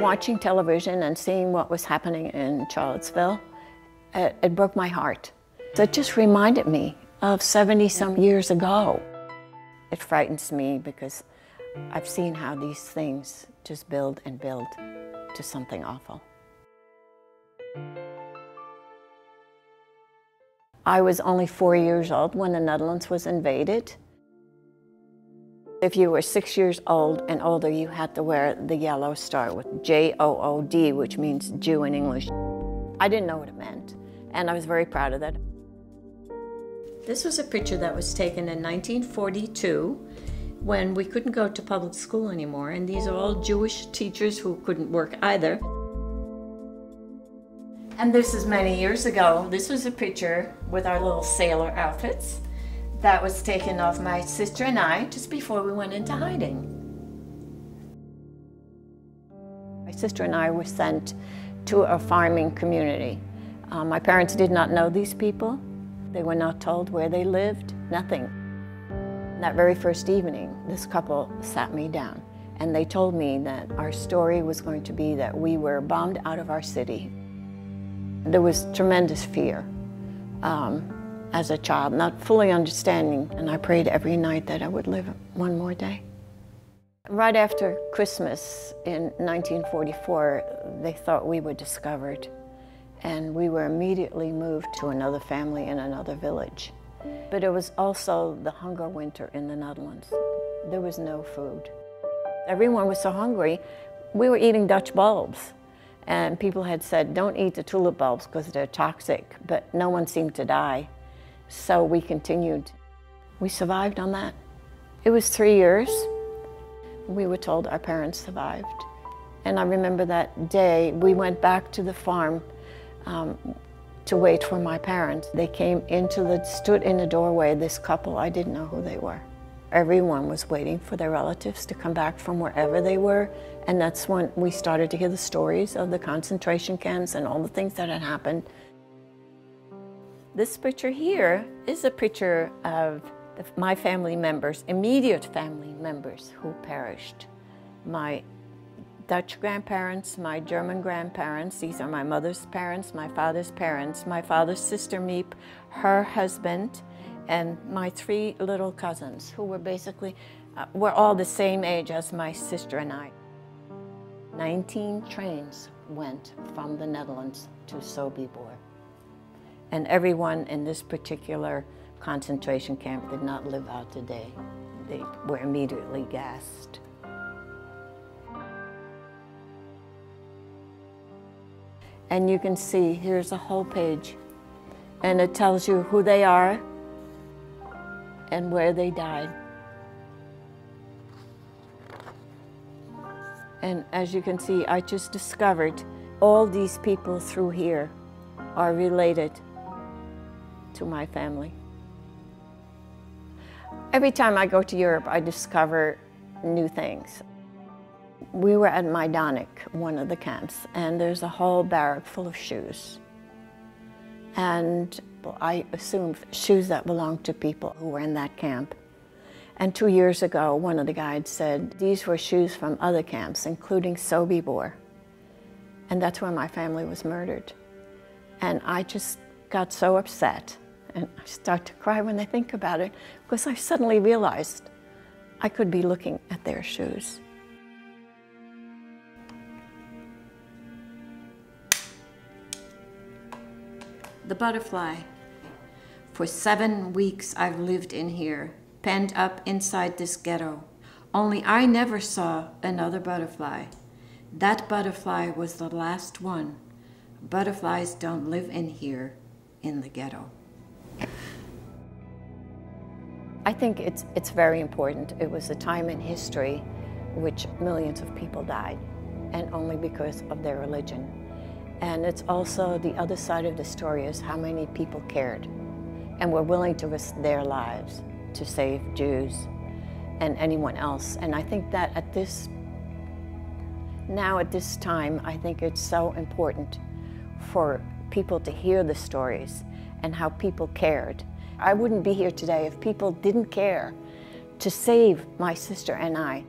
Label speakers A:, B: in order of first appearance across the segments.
A: watching television and seeing what was happening in Charlottesville, it broke my heart. It just reminded me of 70-some years ago. It frightens me because I've seen how these things just build and build to something awful. I was only 4 years old when the Netherlands was invaded. If you were 6 years old and older, you had to wear the yellow star with J-O-O-D, which means Jew in English. I didn't know what it meant, and I was very proud of that. This was a picture that was taken in 1942 when we couldn't go to public school anymore, and these are all Jewish teachers who couldn't work either. And this is many years ago. This was a picture with our little sailor outfits that was taken of my sister and I just before we went into hiding. My sister and I were sent to a farming community. My parents did not know these people. They were not told where they lived, nothing. That very first evening, this couple sat me down and they told me that our story was going to be that we were bombed out of our city. There was tremendous fear as a child, not fully understanding, and I prayed every night that I would live one more day. Right after Christmas in 1944, they thought we were discovered, and we were immediately moved to another family in another village. But it was also the hunger winter in the Netherlands. There was no food. Everyone was so hungry, we were eating Dutch bulbs. And people had said, don't eat the tulip bulbs because they're toxic, but no one seemed to die. So we continued. We survived on that. It was 3 years. We were told our parents survived. And I remember that day, we went back to the farm to wait for my parents. They came stood in the doorway, this couple, I didn't know who they were. Everyone was waiting for their relatives to come back from wherever they were, and that's when we started to hear the stories of the concentration camps and all the things that had happened. This picture here is a picture of my family members, immediate family members who perished. My Dutch grandparents, my German grandparents, these are my mother's parents, my father's sister Miep, her husband, and my 3 little cousins, who were basically, were all the same age as my sister and I. 19 trains went from the Netherlands to Sobibor. And everyone in this particular concentration camp did not live out the day. They were immediately gassed. And you can see, here's a whole page, and it tells you who they are and where they died. And as you can see, I just discovered all these people through here are related to my family. Every time I go to Europe, I discover new things. We were at Majdanek, one of the camps, and there's a whole barrack full of shoes. And I assumed shoes that belonged to people who were in that camp. And 2 years ago, one of the guides said these were shoes from other camps, including Sobibor. And that's where my family was murdered. And I just got so upset, and I start to cry when I think about it, because I suddenly realized I could be looking at their shoes. The butterfly. For 7 weeks I've lived in here, penned up inside this ghetto. Only I never saw another butterfly. That butterfly was the last one. Butterflies don't live in here, in the ghetto. I think it's very important. It was a time in history which millions of people died, and only because of their religion. And it's also the other side of the story is how many people cared and were willing to risk their lives to save Jews and anyone else. And I think that at this time, I think it's so important for people to hear the stories and how people cared. I wouldn't be here today if people didn't care to save my sister and I.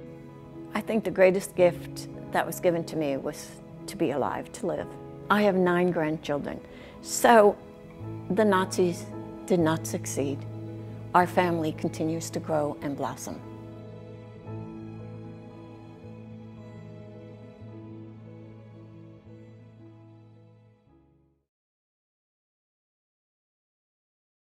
A: I think the greatest gift that was given to me was to be alive, to live. I have 9 grandchildren, so the Nazis did not succeed. Our family continues to grow and blossom.